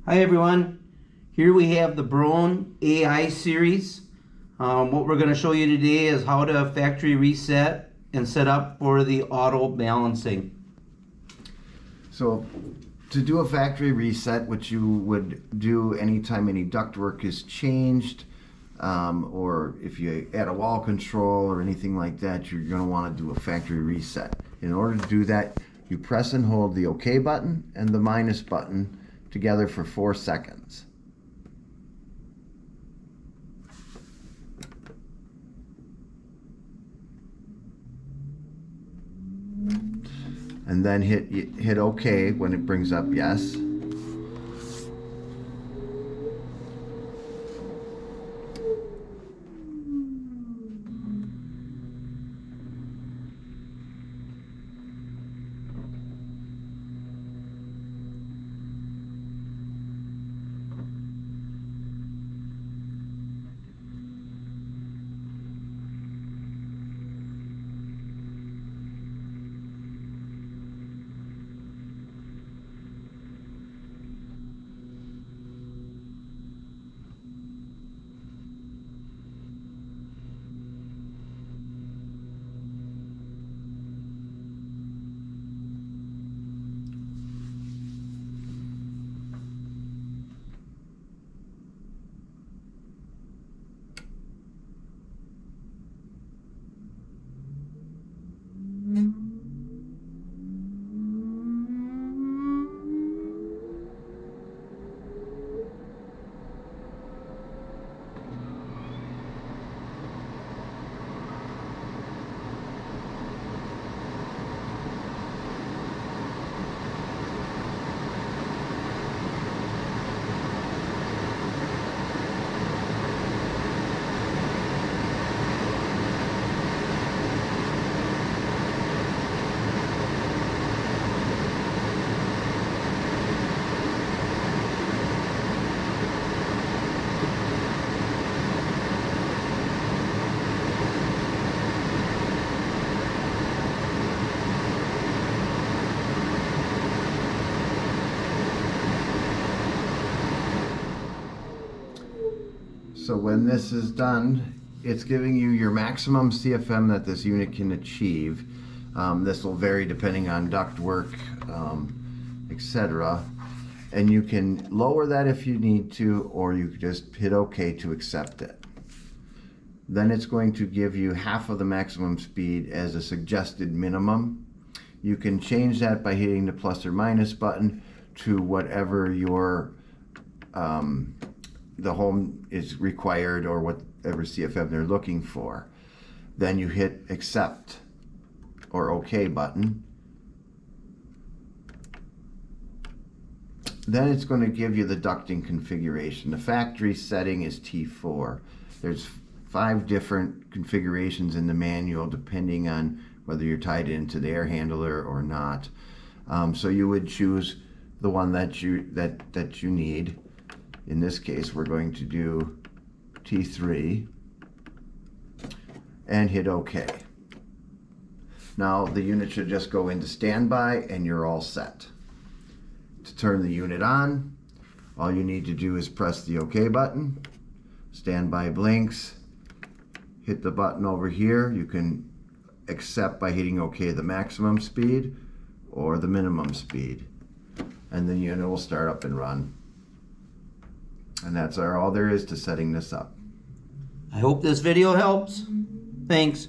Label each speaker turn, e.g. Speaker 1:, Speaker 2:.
Speaker 1: Hi everyone, here we have the Broan AI Series. What we're going to show you today is how to factory reset and set up for the auto balancing.
Speaker 2: So to do a factory reset, which you would do anytime any ductwork is changed, or if you add a wall control or anything like that, you're going to want to do a factory reset. In order to do that, you press and hold the OK button and the minus button together for 4 seconds. And then hit OK when it brings up yes. So when this is done, it's giving you your maximum CFM that this unit can achieve. This will vary depending on ductwork, etc. And you can lower that if you need to, or you just hit OK to accept it. Then it's going to give you half of the maximum speed as a suggested minimum. You can change that by hitting the plus or minus button to whatever your the home is required or whatever CFM they're looking for. Then you hit accept or OK button. Then it's going to give you the ducting configuration. The factory setting is T4. There's 5 different configurations in the manual depending on whether you're tied into the air handler or not. So you would choose the one that you need. In this case, we're going to do T3 and hit OK. Now the unit should just go into standby and you're all set. To turn the unit on, all you need to do is press the OK button. Standby blinks. Hit the button over here. You can accept by hitting OK the maximum speed or the minimum speed. And the unit will start up and run. And that's all there is to setting this up.
Speaker 1: I hope this video helps. Thanks.